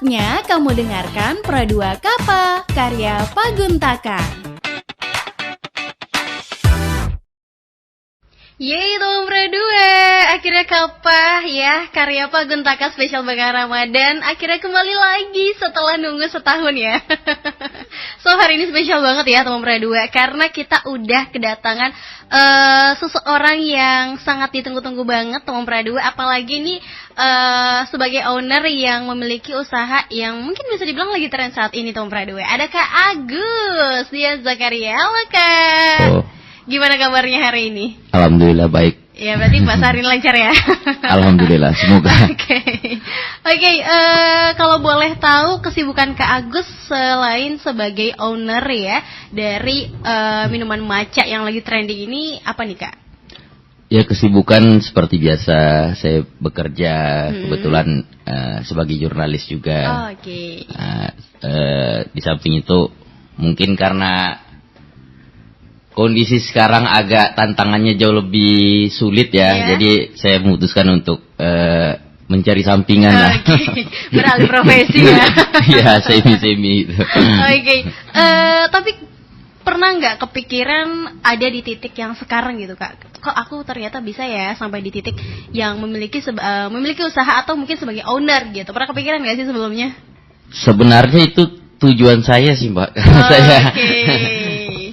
Saatnya kamu dengarkan Pro2 Kapa, karya Paguntaka. Yeay teman Pro2, akhirnya Kapa ya, karya Paguntaka spesial Bakar Ramadan. Akhirnya kembali lagi setelah nunggu setahun ya. So hari ini spesial banget ya teman Pro2, karena kita udah kedatangan seseorang yang sangat ditunggu-tunggu banget teman Pro2. Apalagi nih sebagai owner yang memiliki usaha yang mungkin bisa dibilang lagi tren saat ini teman Pro2. Ada Kak Agus Dian Zakaria. Halo Kak. Oh. Gimana kabarnya hari ini? Alhamdulillah baik. Ya berarti pasarin lancar ya. Alhamdulillah, semoga. Oke, kalau boleh tahu kesibukan Kak Agus selain sebagai owner ya dari minuman matcha yang lagi trending ini apa nih Kak? Ya kesibukan seperti biasa, saya bekerja kebetulan sebagai jurnalis juga. Oke. Di samping itu mungkin karena kondisi sekarang agak tantangannya jauh lebih sulit ya, jadi saya memutuskan untuk mencari sampingan lah. Beralih profesi ya. Ya semi. Oke. Tapi pernah nggak kepikiran ada di titik yang sekarang gitu Kak? Kok aku ternyata bisa ya sampai di titik yang memiliki usaha atau mungkin sebagai owner gitu. Pernah kepikiran nggak sih sebelumnya? Sebenarnya itu tujuan saya sih Mbak.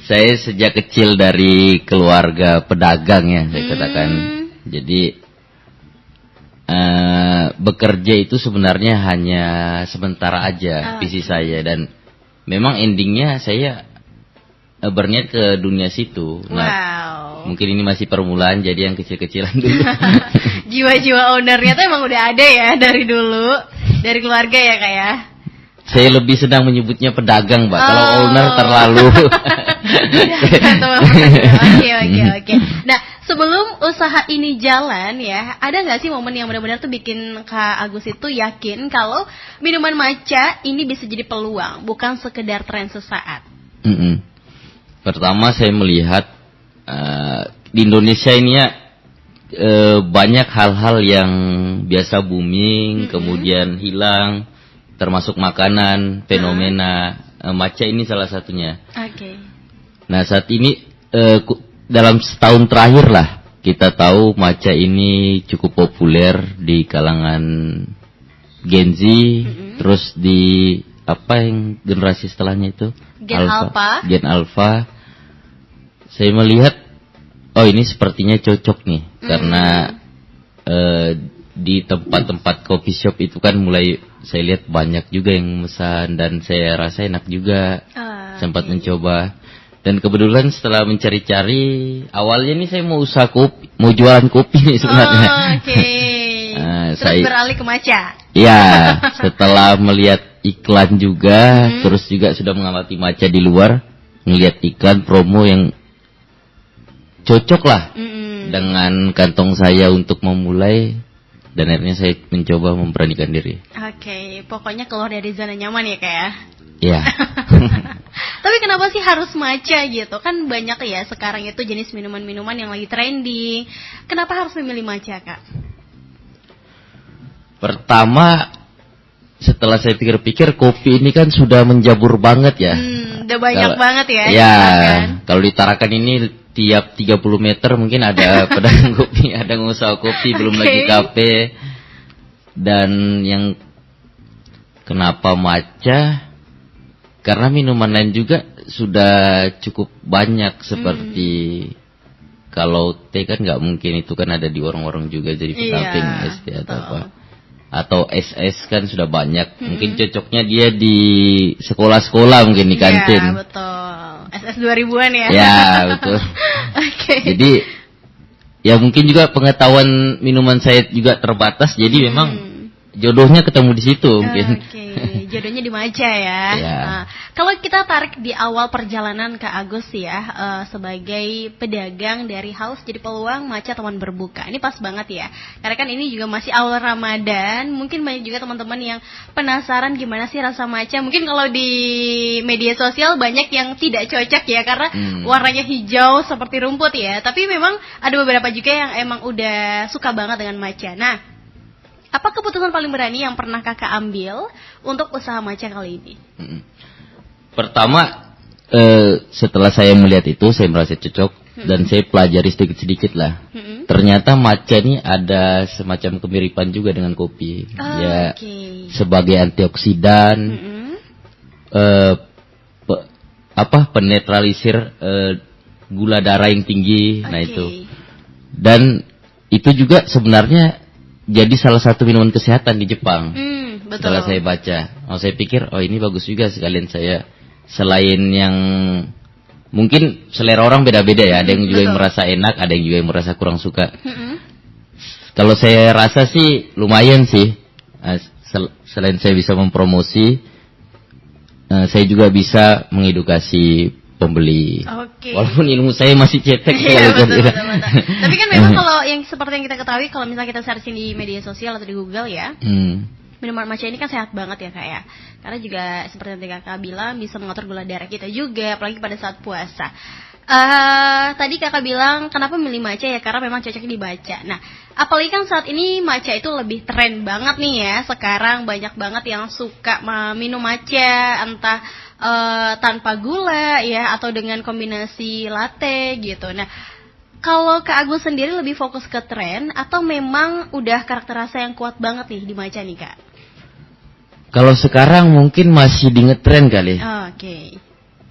Saya sejak kecil dari keluarga pedagang ya, saya katakan. Jadi bekerja itu sebenarnya hanya sementara aja visi saya, dan memang endingnya saya berniat ke dunia situ. Nah, mungkin ini masih permulaan, jadi yang kecil-kecilan dulu. Jiwa-jiwa ownernya tuh emang udah ada ya dari dulu, dari keluarga ya Kak ya? Saya lebih sedang menyebutnya pedagang, Mbak. Kalau owner terlalu. Oke. Nah, sebelum usaha ini jalan ya, ada nggak sih momen yang benar-benar tuh bikin Kak Agus itu yakin kalau minuman matcha ini bisa jadi peluang, bukan sekedar tren sesaat? Pertama saya melihat di Indonesia ini ya banyak hal-hal yang biasa booming, kemudian hilang. Termasuk makanan, fenomena matcha ini salah satunya. Oke. Nah saat ini dalam setahun terakhir lah kita tahu matcha ini cukup populer di kalangan Gen Z, terus di apa yang generasi setelahnya itu? Gen Alpha. Saya melihat, oh ini sepertinya cocok nih, karena di tempat-tempat coffee shop itu kan mulai saya lihat banyak juga yang memesan, dan saya rasa enak juga. Sempat mencoba, dan kebetulan setelah mencari-cari, awalnya nih saya mau usaha kopi, mau jualan kopi nih sebenarnya. Terus beralih ke matcha. Ya, setelah melihat iklan juga, terus juga sudah mengamati matcha di luar, melihat iklan promo yang cocok lah dengan kantong saya untuk memulai. Dan akhirnya saya mencoba memberanikan diri. Oke, pokoknya keluar dari zona nyaman ya Kak ya? Iya. Tapi kenapa sih harus matcha gitu? Kan banyak ya sekarang itu jenis minuman-minuman yang lagi trending. Kenapa harus memilih matcha Kak? Pertama, setelah saya pikir-pikir, kopi ini kan sudah menjabur banget ya. Udah banyak banget ya. Ya, kalau di Tarakan ini tiap 30 meter mungkin ada pedagang kopi, ada pengusaha kopi, belum lagi kafe. Dan yang kenapa matcha? Karena minuman lain juga sudah cukup banyak, seperti kalau teh kan nggak mungkin, itu kan ada di warung-warung juga jadi pendamping es teh atau apa. Atau SS kan sudah banyak. Mungkin cocoknya dia di sekolah-sekolah, mungkin di kantin. Iya, betul. SS 2000-an ya. Ya, betul. Jadi ya mungkin juga pengetahuan minuman saya juga terbatas, jadi memang jodohnya ketemu di situ mungkin. Jodohnya di matcha ya. Kalau kita tarik di awal perjalanan Kak Agus ya, sebagai pedagang dari haus jadi peluang, matcha teman berbuka. Ini pas banget ya. Karena kan ini juga masih awal Ramadan, mungkin banyak juga teman-teman yang penasaran gimana sih rasa matcha. Mungkin kalau di media sosial banyak yang tidak cocok ya, karena warnanya hijau seperti rumput ya. Tapi memang ada beberapa juga yang emang udah suka banget dengan matcha. Nah, Apa keputusan paling berani yang pernah kakak ambil untuk usaha matcha kali ini? Pertama, setelah saya melihat itu, saya merasa cocok dan saya pelajari sedikit-sedikit lah. Ternyata matcha ini ada semacam kemiripan juga dengan kopi. Ya, sebagai antioksidan, penetralisir gula darah yang tinggi, nah itu. Dan itu juga sebenarnya jadi salah satu minuman kesehatan di Jepang. Betul. Setelah saya baca, saya pikir ini bagus juga sekalian saya selain yang mungkin selera orang beda-beda ya, ada yang juga yang merasa enak, ada yang juga yang merasa kurang suka. Kalau saya rasa sih lumayan sih. Selain saya bisa mempromosi, saya juga bisa mengedukasi pembeli. Walaupun ilmu saya masih cetek. Betul. Tapi kan memang kalau yang seperti yang kita ketahui, kalau misalnya kita searching di media sosial atau di Google ya, minuman matcha ini kan sehat banget ya kak ya. Karena juga seperti yang kakak bilang bisa mengatur gula darah kita juga, apalagi pada saat puasa. Tadi kakak bilang kenapa milih matcha ya, karena memang cocoknya dibaca. Nah, apalagi kan saat ini matcha itu lebih tren banget nih ya. Sekarang banyak banget yang suka minum matcha, entah tanpa gula ya, atau dengan kombinasi latte gitu. Nah, kalau Kak Agus sendiri lebih fokus ke tren atau memang udah karakter rasa yang kuat banget nih di matcha nih Kak? Kalau sekarang mungkin masih di ngetren kali.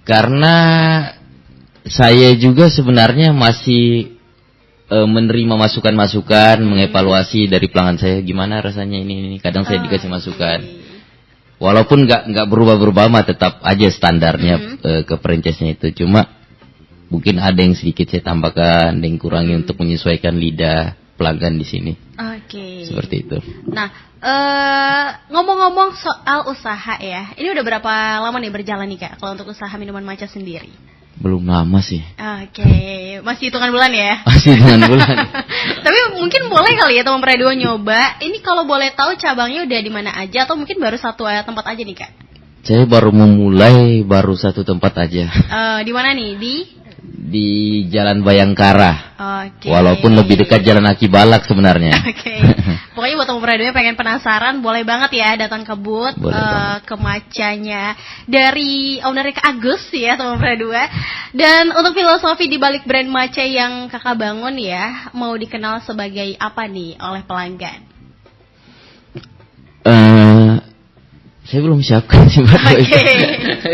Karena saya juga sebenarnya masih menerima masukan-masukan, mengevaluasi dari pelanggan saya gimana rasanya ini. Kadang saya dikasih masukan. Walaupun nggak berubah-berubah mah tetap aja standarnya ke franchise-nya itu. Cuma mungkin ada yang sedikit saya tambahkan, ada yang kurangi untuk menyesuaikan lidah pelanggan di sini. Seperti itu. Nah, ngomong-ngomong soal usaha ya, ini udah berapa lama nih berjalan nih Kak, kalau untuk usaha minuman matcha sendiri? Belum lama sih. Masih hitungan bulan ya? Masih hitungan bulan. Tapi mungkin boleh kali ya teman Prado nyoba. Ini kalau boleh tahu cabangnya udah di mana aja atau mungkin baru satu tempat aja nih Kak? Saya baru memulai satu tempat aja. Di mana nih? Di Jalan Bayangkara. Walaupun lebih dekat Jalan Aki Balak sebenarnya. Pokoknya buat teman Prado pengen penasaran, boleh banget ya datang ke booth ke matchanya dari owner Kak Agus ya teman Prado. Dan untuk filosofi di balik brand matcha yang kakak bangun ya, mau dikenal sebagai apa nih oleh pelanggan? Saya belum siapkan sih buat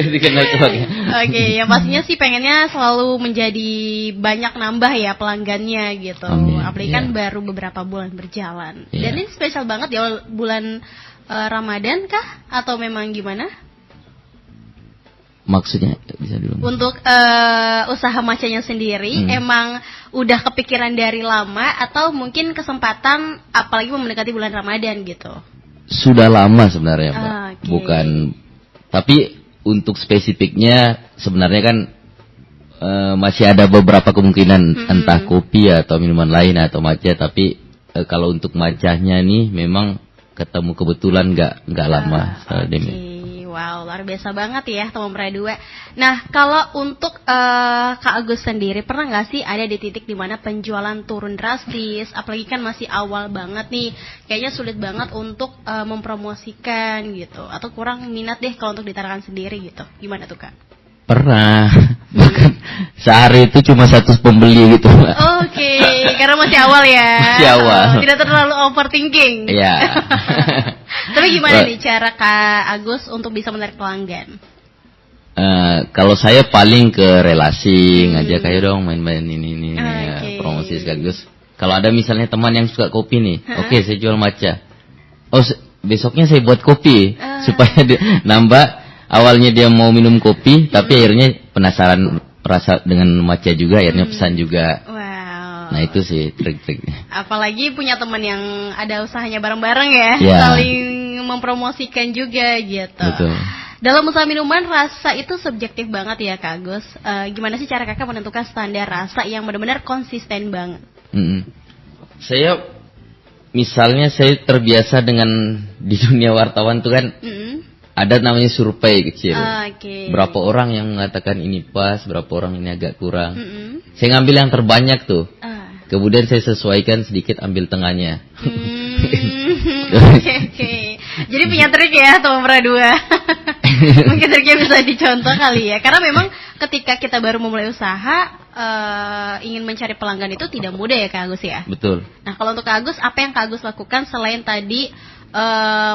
dikenal sebagai. Yang pastinya sih pengennya selalu menjadi banyak nambah ya pelanggannya gitu. Apalagi kan baru beberapa bulan berjalan. Dan ini spesial banget ya bulan Ramadan kah? Atau memang gimana? Maksudnya bisa dulu. Untuk usaha matchanya sendiri emang udah kepikiran dari lama atau mungkin kesempatan apalagi mendekati bulan Ramadan gitu? Sudah lama sebenarnya Mbak. Bukan, tapi untuk spesifiknya sebenarnya kan masih ada beberapa kemungkinan entah kopi atau minuman lain atau matcha. Tapi kalau untuk matchanya nih memang ketemu kebetulan nggak lama. Wow, luar biasa banget ya teman Prado. Nah, kalau untuk Kak Agus sendiri pernah nggak sih ada di titik dimana penjualan turun drastis, apalagi kan masih awal banget nih, kayaknya sulit banget untuk mempromosikan gitu, atau kurang minat deh kalau untuk ditarakan sendiri gitu, gimana tuh Kak? Pernah, bahkan sehari itu cuma 100 pembeli gitu. Karena masih awal ya. Masih awal. Tidak terlalu overthinking. Iya. Tapi gimana nih cara Kak Agus untuk bisa menarik pelanggan? Kalau saya paling ke relasi, ngajak ayo dong main-main ini ya, promosi sekaligus. Kalau ada misalnya teman yang suka kopi nih, saya jual matcha. Besoknya saya buat kopi supaya nambah. Awalnya dia mau minum kopi, tapi akhirnya penasaran rasa dengan matcha juga, akhirnya pesan juga. Nah itu sih trik-triknya. Apalagi punya teman yang ada usahanya bareng-bareng ya, saling mempromosikan juga gitu. Betul. Dalam usaha minuman rasa itu subjektif banget ya Kak Agus. Gimana sih cara kakak menentukan standar rasa yang benar-benar konsisten banget? Saya terbiasa dengan di dunia wartawan tuh kan. Ada namanya survei kecil. Berapa orang yang mengatakan ini pas, berapa orang ini agak kurang. Saya ngambil yang terbanyak tuh. Kemudian saya sesuaikan sedikit, ambil tengahnya. Oke. Jadi punya trik ya teman Pradua. Mungkin triknya bisa dicontoh kali ya. Karena memang ketika kita baru memulai usaha, ingin mencari pelanggan itu tidak mudah ya Kak Agus ya. Betul. Nah kalau untuk Kak Agus, apa yang Kak Agus lakukan selain tadi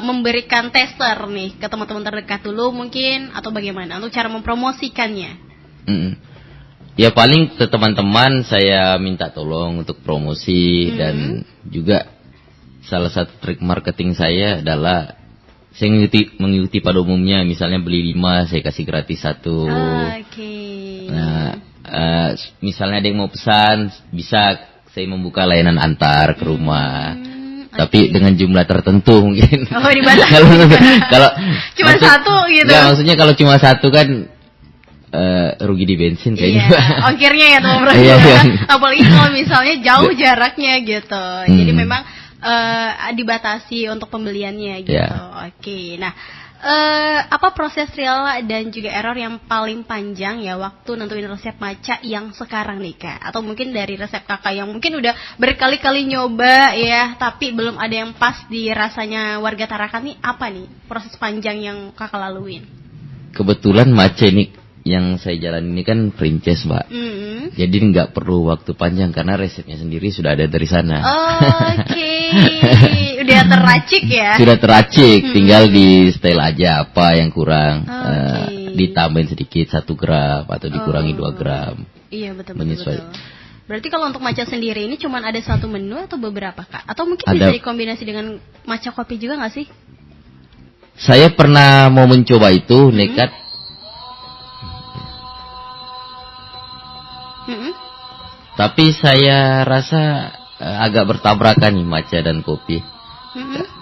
memberikan tester nih ke teman-teman terdekat dulu mungkin, atau bagaimana untuk cara mempromosikannya? Ya paling ke teman-teman saya minta tolong untuk promosi, dan juga salah satu trik marketing saya adalah saya mengikuti pada umumnya, misalnya beli 5 saya kasih gratis 1. Oke. Nah, misalnya ada yang mau pesan, bisa saya membuka layanan antar ke rumah. Tapi dengan jumlah tertentu mungkin. Oh, dibatasi. kalau cuma 1 gitu. Enggak, maksudnya kalau cuma 1 kan rugi di bensin kayaknya. Iya, ongkirnya ya teman-teman. Iya. Apalagi kalau misalnya jauh jaraknya gitu. Jadi memang dibatasi untuk pembeliannya gitu. Oke. Nah, apa proses real dan juga error yang paling panjang ya waktu nentuin resep matcha yang sekarang nih Kak? Atau mungkin dari resep Kakak yang mungkin udah berkali-kali nyoba ya, tapi belum ada yang pas di rasanya warga Tarakan nih, apa nih proses panjang yang Kakak laluin? Kebetulan matcha ini yang saya jalan ini kan franchise Mbak. Jadi nggak perlu waktu panjang karena resepnya sendiri sudah ada dari sana. Oke. Udah terracik ya? Sudah terracik, tinggal di style aja apa yang kurang. Ditambahin sedikit 1 gram atau dikurangi 2 gram. Iya betul. Berarti kalau untuk matcha sendiri ini cuma ada 1 menu atau beberapa Kak? Atau mungkin bisa dikombinasi dengan matcha kopi juga nggak sih? Saya pernah mau mencoba itu, nekat. Tapi saya rasa agak bertabrakan nih matcha dan kopi.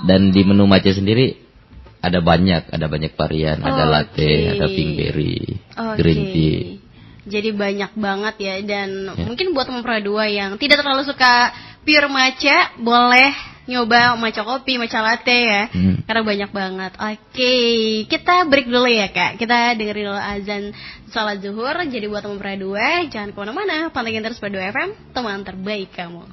Dan di menu matcha sendiri ada banyak varian, ada latte, ada pinkberry, green tea. Jadi banyak banget ya, dan mungkin buat teman Pradua yang tidak terlalu suka pure matcha, boleh nyoba matcha kopi, matcha latte ya, karena banyak banget. Oke, kita break dulu ya Kak, kita dengerin dulu azan salat zuhur. Jadi buat teman Pradua, jangan kemana-mana, pantengin terus Pradua FM, teman terbaik kamu.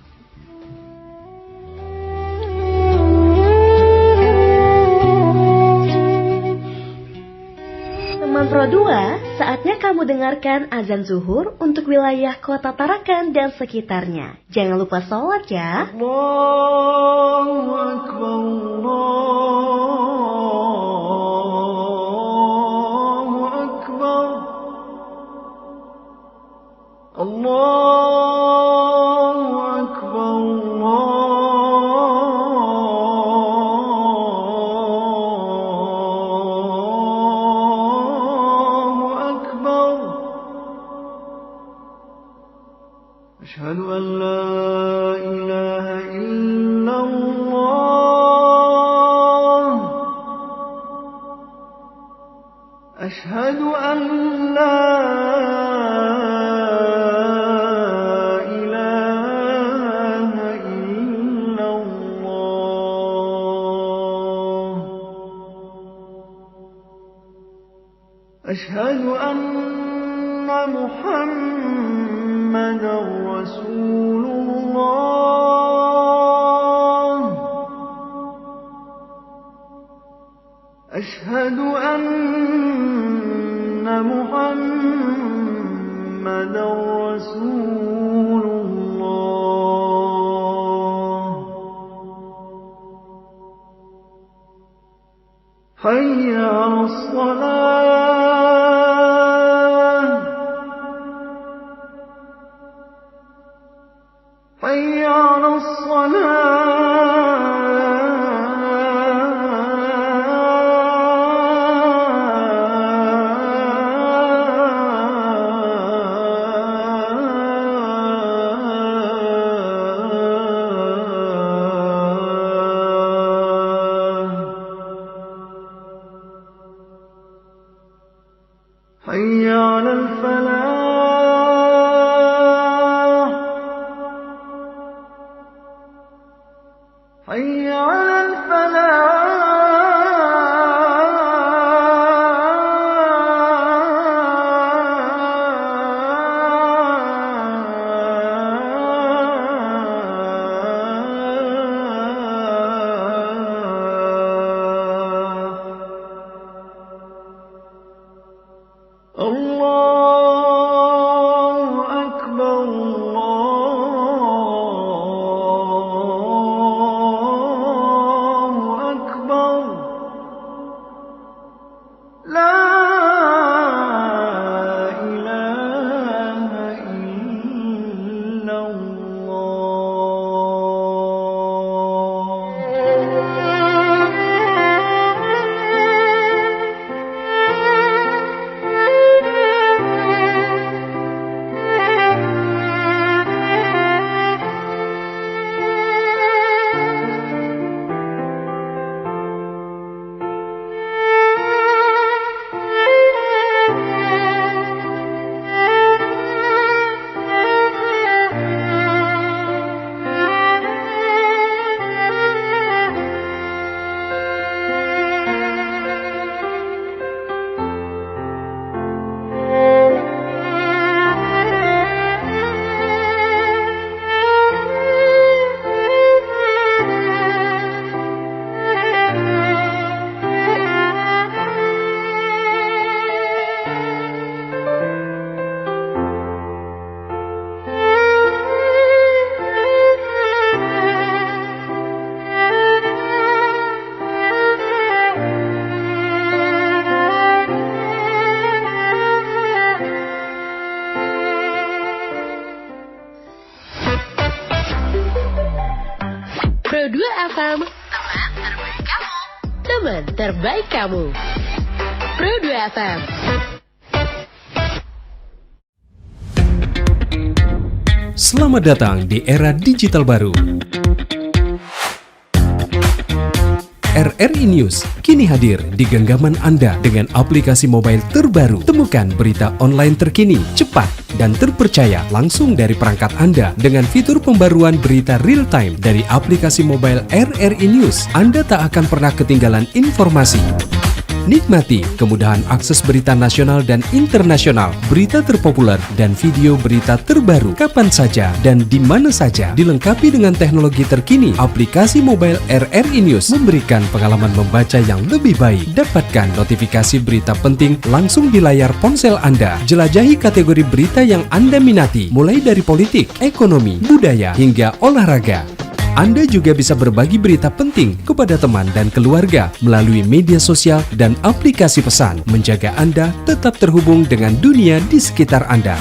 Teman Pro 2, saatnya kamu dengarkan azan zuhur untuk wilayah kota Tarakan dan sekitarnya. Jangan lupa sholat ya. Allahu Akbar, Allahu Akbar, Allahu Akbar, أشهد أن لا إله إلا الله أشهد أن لا إله إلا الله أشهد أن محمد رسول الله أشهد أن محمد رسول الله حي على الصلاة حي على الصلاة حي على الفلاح حي على الفلاح Pro 2 FM, teman terbaik kamu. Pro 2 FM. Selamat datang di era digital baru. RRI News kini hadir di genggaman Anda dengan aplikasi mobile terbaru. Temukan berita online terkini, cepat, dan terpercaya langsung dari perangkat Anda dengan fitur pembaruan berita real time dari aplikasi mobile RRI News. Anda tak akan pernah ketinggalan informasi. Nikmati kemudahan akses berita nasional dan internasional, berita terpopuler, dan video berita terbaru kapan saja dan di mana saja. Dilengkapi dengan teknologi terkini, aplikasi mobile RRI News memberikan pengalaman membaca yang lebih baik. Dapatkan notifikasi berita penting langsung di layar ponsel Anda. Jelajahi kategori berita yang Anda minati, mulai dari politik, ekonomi, budaya, hingga olahraga. Anda juga bisa berbagi berita penting kepada teman dan keluarga melalui media sosial dan aplikasi pesan, menjaga Anda tetap terhubung dengan dunia di sekitar Anda.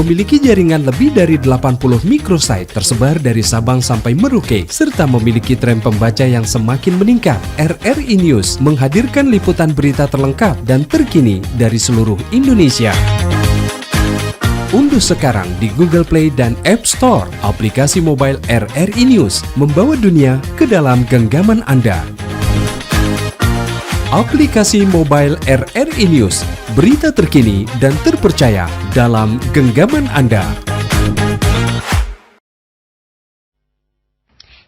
Memiliki jaringan lebih dari 80 microsite tersebar dari Sabang sampai Merauke, serta memiliki tren pembaca yang semakin meningkat. RRI News menghadirkan liputan berita terlengkap dan terkini dari seluruh Indonesia. Unduh sekarang di Google Play dan App Store aplikasi mobile RRI News, membawa dunia ke dalam genggaman Anda. Aplikasi mobile RRI News, berita terkini dan terpercaya dalam genggaman Anda.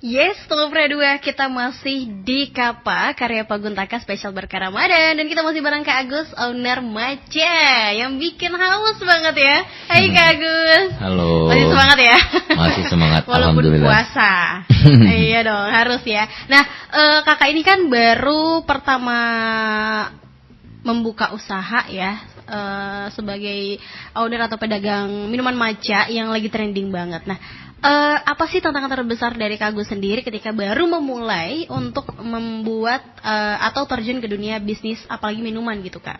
Yes, Topra 2, kita masih di Kapa, karya Pak Guntaka spesial berkah Ramadan. Dan kita masih bareng Kak Agus, owner Maca, yang bikin haus banget ya. Hai Kak Agus. Halo. Masih semangat ya? Masih semangat, Walaupun alhamdulillah. puasa. Iya dong, harus ya. Nah, kakak ini kan baru pertama membuka usaha ya, sebagai owner atau pedagang minuman matcha yang lagi trending banget. Nah, apa sih tantangan terbesar dari Kak Agus sendiri ketika baru memulai untuk membuat atau terjun ke dunia bisnis apalagi minuman gitu Kak?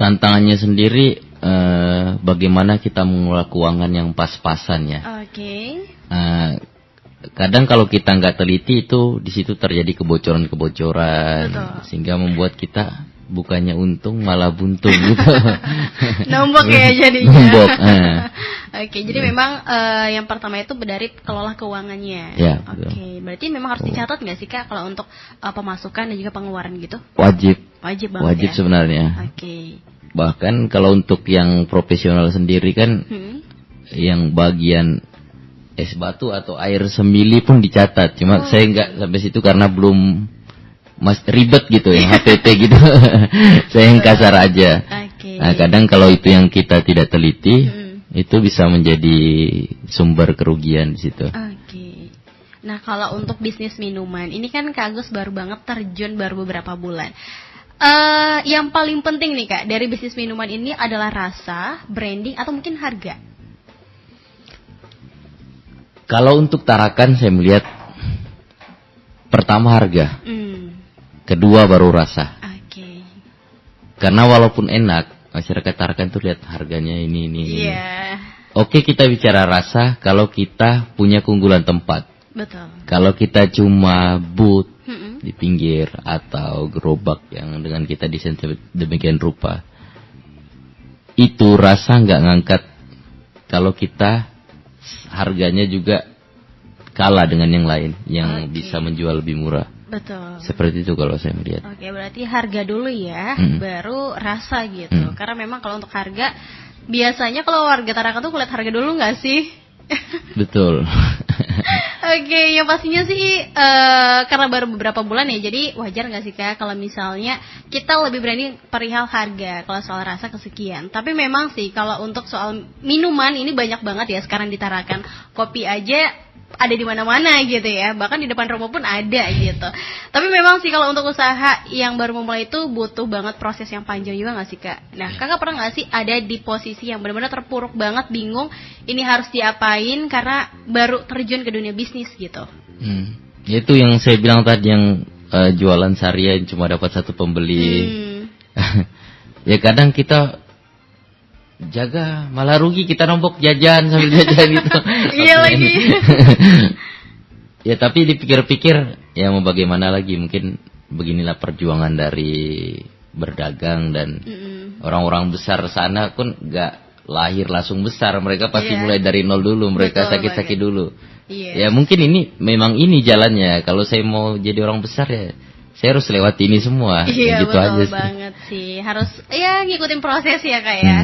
Tantangannya sendiri bagaimana kita mengelola keuangan yang pas-pasan ya. Oke. Kadang kalau kita nggak teliti itu di situ terjadi kebocoran-kebocoran. Betul. Sehingga membuat kita bukannya untung malah buntung gitu. Nombok ya jadinya. Nombok. Oke, jadi memang yang pertama itu dari kelola keuangannya. Ya, Oke, berarti memang harus dicatat nggak sih Kak kalau untuk pemasukan dan juga pengeluaran gitu? Wajib. Wajib banget Wajib ya? sebenarnya. Oke. Bahkan kalau untuk yang profesional sendiri kan, yang bagian es batu atau air semili pun dicatat. Cuma saya nggak sampai situ karena belum ribet gitu ya, HPT gitu. Saya yang kasar aja. Oke. Nah, kadang kalau itu yang kita tidak teliti, itu bisa menjadi sumber kerugian di situ. Oke. Nah, kalau untuk bisnis minuman, ini kan Kak Agus baru banget terjun baru beberapa bulan. Yang paling penting nih Kak, dari bisnis minuman ini adalah rasa, branding, atau mungkin harga? Kalau untuk Tarakan saya melihat pertama harga. Kedua baru rasa. Oke. Karena walaupun enak, masyarakat Tarakan tuh lihat harganya ini. Iya. Oke, kita bicara rasa kalau kita punya keunggulan tempat. Betul. Kalau kita cuma booth di pinggir atau gerobak yang dengan kita desain demikian rupa, itu rasa nggak ngangkat. Kalau kita harganya juga kalah dengan yang lain yang bisa menjual lebih murah. Betul. Seperti itu kalau saya melihat. Oke, berarti harga dulu ya, baru rasa gitu. Karena memang kalau untuk harga, biasanya kalau warga Tarakan tuh lihat harga dulu nggak sih? Betul. Oke, yang pastinya sih karena baru beberapa bulan ya, jadi wajar nggak sih Kak kalau misalnya kita lebih berani perihal harga kalau soal rasa kesekian. Tapi memang sih kalau untuk soal minuman ini banyak banget ya sekarang di Tarakan. Kopi aja ada di mana-mana gitu ya, bahkan di depan rumah pun ada gitu. Tapi memang sih kalau untuk usaha yang baru memulai itu butuh banget proses yang panjang juga nggak sih Kak? Nah, Kakak pernah nggak sih ada di posisi yang benar-benar terpuruk banget, bingung ini harus diapain karena baru terjun ke dunia bisnis gitu? Itu yang saya bilang tadi, yang jualan seharian cuma dapat satu pembeli. Ya kadang kita jaga malah rugi, kita nombok jajan sambil jajan gitu. Iya lagi. Ya tapi dipikir-pikir ya mau bagaimana lagi, mungkin beginilah perjuangan dari berdagang dan orang-orang besar sana pun nggak lahir langsung besar, mereka pasti mulai dari nol dulu, mereka sakit-sakit dulu. Ya mungkin ini memang ini jalannya. Kalau saya mau jadi orang besar ya saya harus lewati ini semua. Iya, gitu aja betul banget sih. Harus ya ngikutin proses ya Kak ya.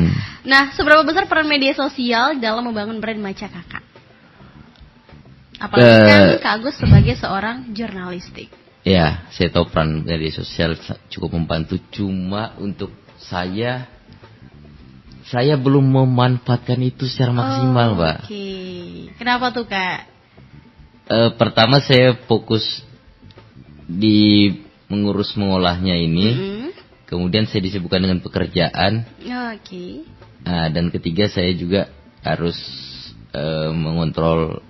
Nah, seberapa besar peran media sosial dalam membangun brand Maca Kakak? Apalagi kan Kak Agus sebagai seorang jurnalistik. Ya, saya tahu peran media sosial cukup membantu. Cuma untuk saya belum memanfaatkan itu secara maksimal, Mbak. Oke. Kenapa tuh Kak? Pertama saya fokus di mengurus mengolahnya ini. Kemudian saya disibukkan dengan pekerjaan. Oke. Nah, dan ketiga saya juga harus mengontrol.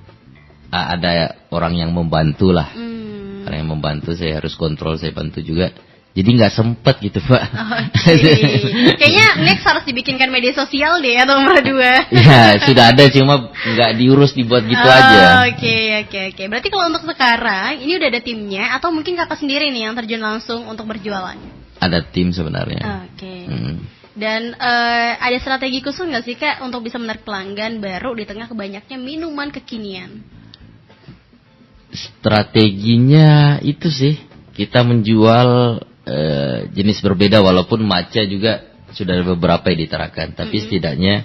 Ada orang yang membantu lah. Orang yang membantu saya harus kontrol, saya bantu juga. Jadi nggak sempet gitu Pak. Kayaknya next harus dibikinkan media sosial deh atau nomor 2. Ya sudah ada, cuma nggak diurus, dibuat gitu aja. Oke. Berarti kalau untuk sekarang ini udah ada timnya atau mungkin Kakak sendiri nih yang terjun langsung untuk berjualan? Ada tim sebenarnya. Oke. Dan ada strategi khusus nggak sih Kak untuk bisa menarik pelanggan baru di tengah kebanyaknya minuman kekinian? Strateginya itu sih, kita menjual jenis berbeda, walaupun maca juga sudah beberapa yang diterakan, tapi setidaknya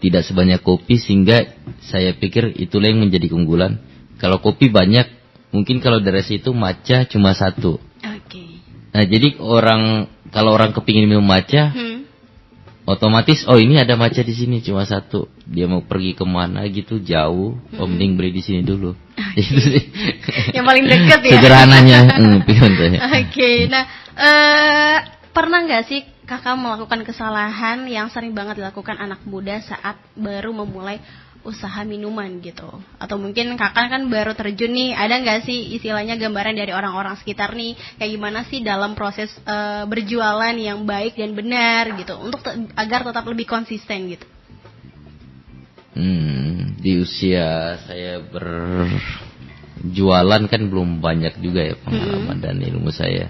tidak sebanyak kopi, sehingga saya pikir itulah yang menjadi keunggulan. Kalau kopi banyak, mungkin kalau dari situ maca cuma satu. Nah jadi kalau orang kepingin minum maca, otomatis ini ada maca di sini cuma satu. Dia mau pergi kemana gitu jauh, mending beli di sini dulu. Itu sih. Yang paling dekat ya. Sederhananya. Nah pernah nggak sih Kakak melakukan kesalahan yang sering banget dilakukan anak muda saat baru memulai usaha minuman gitu? Atau mungkin Kakak kan baru terjun nih, ada nggak sih istilahnya gambaran dari orang-orang sekitar nih kayak gimana sih dalam proses berjualan yang baik dan benar gitu untuk agar tetap lebih konsisten gitu? Di usia saya berjualan kan belum banyak juga ya pengalaman dan ilmu saya.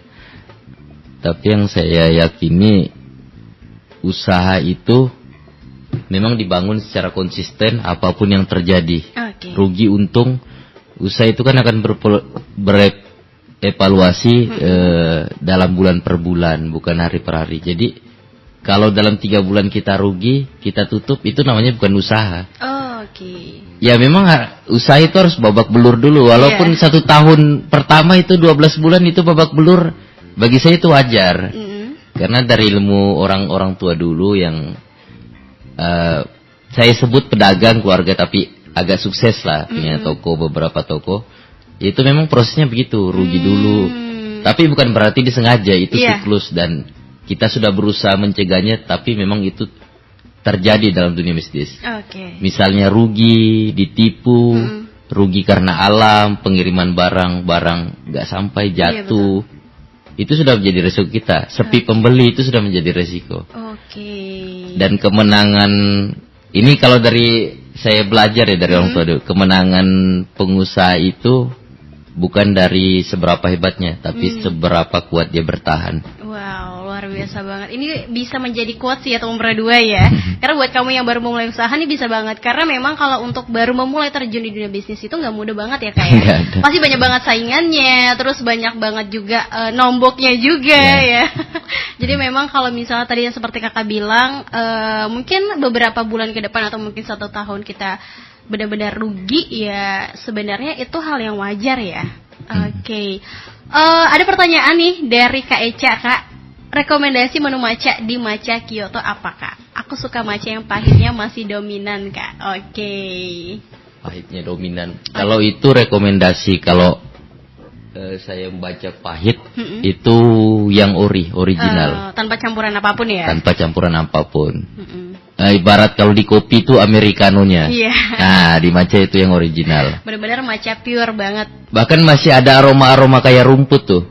Tapi yang saya yakini, usaha itu memang dibangun secara konsisten apapun yang terjadi. Rugi untung, usaha itu kan akan berevaluasi dalam bulan per bulan, bukan hari per hari. Jadi kalau dalam 3 bulan kita rugi, kita tutup, itu namanya bukan usaha. Ya memang usaha itu harus babak belur dulu. Walaupun 1 tahun pertama itu 12 bulan itu babak belur, bagi saya itu wajar. Karena dari ilmu orang-orang tua dulu yang saya sebut pedagang keluarga tapi agak sukses lah, punya toko, beberapa toko. Itu memang prosesnya begitu, rugi dulu. Tapi bukan berarti disengaja, itu siklus dan kita sudah berusaha mencegahnya, tapi memang itu terjadi dalam dunia bisnis. Misalnya rugi, ditipu, rugi karena alam, pengiriman barang nggak sampai, jatuh. Itu sudah menjadi resiko kita. Sepi pembeli itu sudah menjadi resiko. Dan kemenangan ini kalau dari saya belajar ya dari orang tua dulu, kemenangan pengusaha itu bukan dari seberapa hebatnya, tapi seberapa kuat dia bertahan. Wow, luar biasa banget. Ini bisa menjadi quotes ya atau nomor 2 ya. Karena buat kamu yang baru memulai usaha ini bisa banget. Karena memang kalau untuk baru memulai terjun di dunia bisnis itu nggak mudah banget ya kayak. Pasti banyak banget saingannya, terus banyak banget juga nomboknya juga ya. Jadi memang kalau misalnya tadi yang seperti Kakak bilang, mungkin beberapa bulan ke depan atau mungkin 1 tahun kita benar-benar rugi ya, sebenarnya itu hal yang wajar ya. Ada pertanyaan nih dari Kak Eca. Kak, rekomendasi menu maca di Maca Kyoto apa Kak? Aku suka maca yang pahitnya masih dominan Kak. Pahitnya dominan. Kalau itu rekomendasi, kalau saya membaca pahit itu yang original. Tanpa campuran apapun ya? Tanpa campuran apapun. Ibarat kalau di kopi itu americanonya. Nah, di maca itu yang original. Benar-benar maca pure banget. Bahkan masih ada aroma-aroma kayak rumput tuh.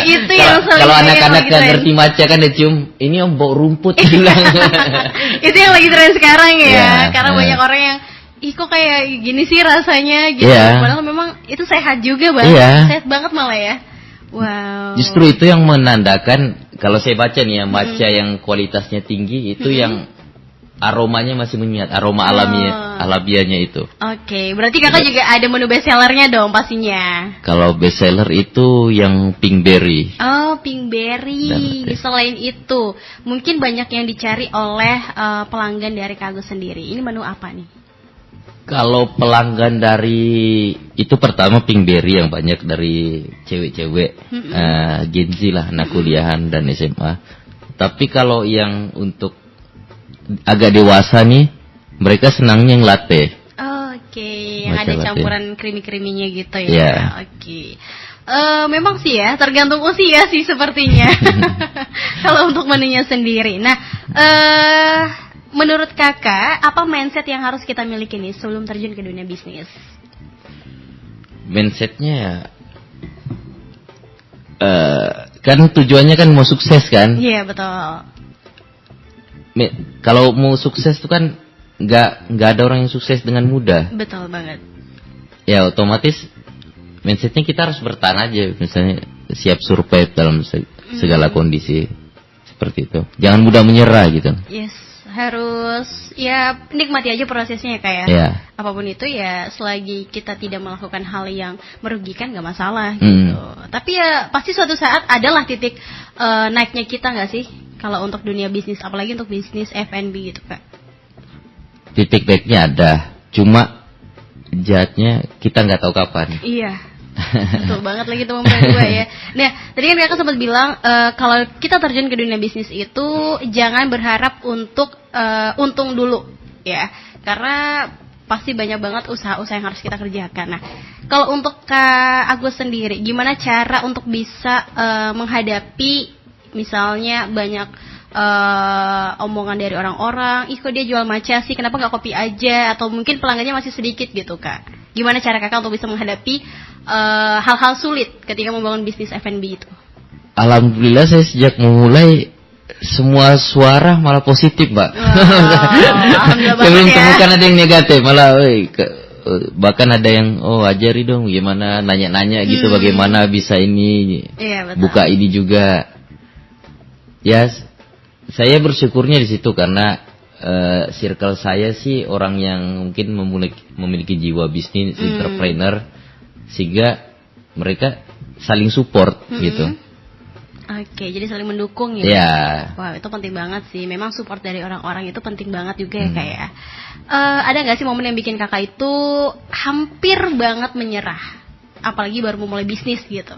Itu yang kalau anak-anak nggak ngerti maca kan dia cium, ini bau rumput bilang. Itu yang lagi tren sekarang ya. Karena banyak orang yang ih kok kayak gini sih rasanya gitu. Iya. Padahal memang itu sehat juga Bang. Iya. Sehat banget malah ya. Wow. Justru itu yang menandakan, kalau saya baca nih ya, matcha yang kualitasnya tinggi itu yang aromanya masih menyengat, aroma alamiahnya itu. Oke, berarti kakak juga ada menu best sellernya dong pastinya. Kalau best seller itu yang pinkberry. Oh, pinkberry. Selain itu, mungkin banyak yang dicari oleh pelanggan dari Kak Agus sendiri. Ini menu apa nih? Kalau pelanggan dari itu pertama pinkberry yang banyak dari cewek-cewek, Gen Z lah, anak kuliahan dan SMA. Tapi kalau yang untuk agak dewasa nih, mereka senangnya yang latte. Oke, yang Matcha ada latte. campuran krimi-kriminya gitu ya. Iya. Oke. Memang sih ya, tergantung usia sih sepertinya. Kalau untuk menunya sendiri. Nah, menurut kakak, apa mindset yang harus kita miliki nih sebelum terjun ke dunia bisnis? Mindsetnya ya, kan tujuannya kan mau sukses kan. Iya, betul. Kalau mau sukses tuh kan nggak ada orang yang sukses dengan mudah. Betul banget. Ya otomatis mindsetnya kita harus bertahan aja, misalnya siap survive dalam segala kondisi seperti itu. Jangan mudah menyerah gitu. Yes, harus ya nikmati aja prosesnya ya kayak. Ya. Apapun itu ya selagi kita tidak melakukan hal yang merugikan nggak masalah gitu. Tapi ya pasti suatu saat adalah titik naiknya kita nggak sih? Kalau untuk dunia bisnis, apalagi untuk bisnis F&B gitu Kak. Titik baiknya ada, cuma jahatnya kita nggak tahu kapan. Iya, betul banget lagi teman berdua ya. Nah, tadi kan kakak sempat bilang kalau kita terjun ke dunia bisnis itu jangan berharap untuk untung dulu ya, karena pasti banyak banget usaha-usaha yang harus kita kerjakan. Nah, kalau untuk Kak Agus sendiri, gimana cara untuk bisa menghadapi misalnya banyak omongan dari orang-orang, ih kok dia jual matcha sih, kenapa nggak kopi aja, atau mungkin pelanggannya masih sedikit gitu Kak. Gimana cara kakak untuk bisa menghadapi hal-hal sulit ketika membangun bisnis F&B itu? Alhamdulillah saya sejak memulai semua suara malah positif, Mbak. Alhamdulillah Saya belum banget ya. temukan ada yang negatif, malah bahkan ada yang ajari dong gimana, nanya-nanya gitu bagaimana bisa ini, Iya, betul. buka ini juga. Ya, saya bersyukurnya di situ karena circle saya sih orang yang mungkin memiliki jiwa bisnis entrepreneur, sehingga mereka saling support gitu. Oke, jadi saling mendukung ya. Ya. Wah, itu penting banget sih. Memang support dari orang-orang itu penting banget juga ya Kak ya. Ada nggak sih momen yang bikin kakak itu hampir banget menyerah, apalagi baru memulai bisnis gitu?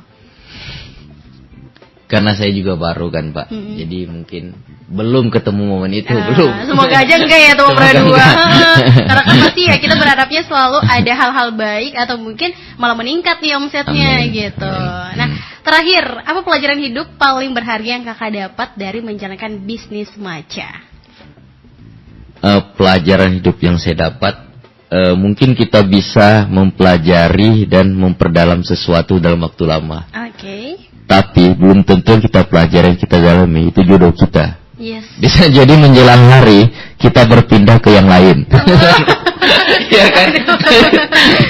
Karena saya juga baru kan Pak, jadi mungkin belum ketemu momen itu, belum. Semoga aja enggak ya teman Semoga berdua. enggak. Karena kan pasti ya kita berharapnya selalu ada hal-hal baik atau mungkin malah meningkat nih omsetnya gitu. Nah, terakhir, apa pelajaran hidup paling berharga yang kakak dapat dari menjalankan bisnis matcha? Pelajaran hidup yang saya dapat, mungkin kita bisa mempelajari dan memperdalam sesuatu dalam waktu lama. Oke. Tapi belum tentu kita pelajari, kita dalami, itu jodoh kita. Yes. Bisa jadi menjelang hari kita berpindah ke yang lain. Iya kan?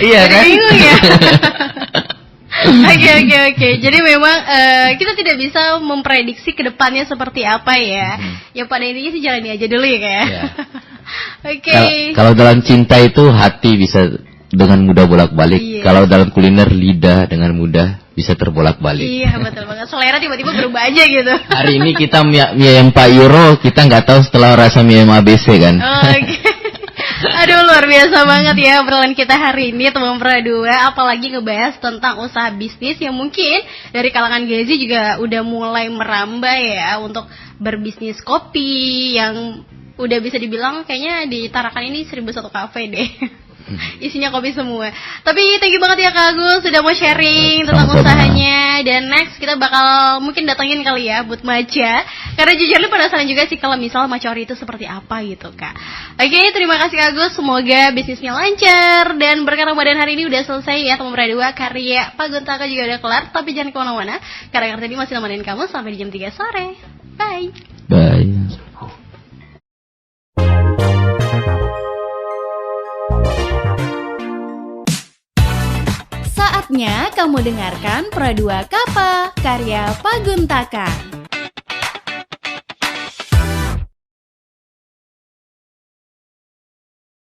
Iya kan? Bingung ya. Oke. Jadi memang kita tidak bisa memprediksi ke depannya seperti apa ya. Yang pada intinya sih jalani aja dulu ya kayak. Ya. Oke. Kalau dalam cinta itu hati bisa dengan mudah bolak-balik. Iya. Kalau dalam kuliner lidah dengan mudah bisa terbolak-balik. Iya betul banget. Selera tiba-tiba berubah aja gitu. Hari ini kita mie ayam 4 euro, kita nggak tahu setelah rasa mie ayam ABC kan. Oke. Aduh luar biasa banget ya obrolan kita hari ini teman berdua, apalagi ngebahas tentang usaha bisnis yang mungkin dari kalangan Gen Z juga udah mulai merambah ya untuk berbisnis kopi yang udah bisa dibilang kayaknya di Tarakan ini 1001 cafe deh. Isinya kopi semua. Tapi thank you banget ya Kak Agus sudah mau sharing tentang Sama-sama. usahanya. Dan next kita bakal mungkin datengin kali ya buat matcha. Karena jujur penasaran juga sih kalau misal matcha ori itu seperti apa gitu Kak. Oke, terima kasih Kak Agus. Semoga bisnisnya lancar. Dan berkat Ramadan hari ini udah selesai ya teman berdua. Karya Pak Guntaka juga udah kelar. Tapi jangan kemana-mana, karena tadi masih nemenin kamu sampai di jam 3 sore. Bye. Bye. Saatnya kamu dengarkan Pro 2 Kapa, karya Paguntaka.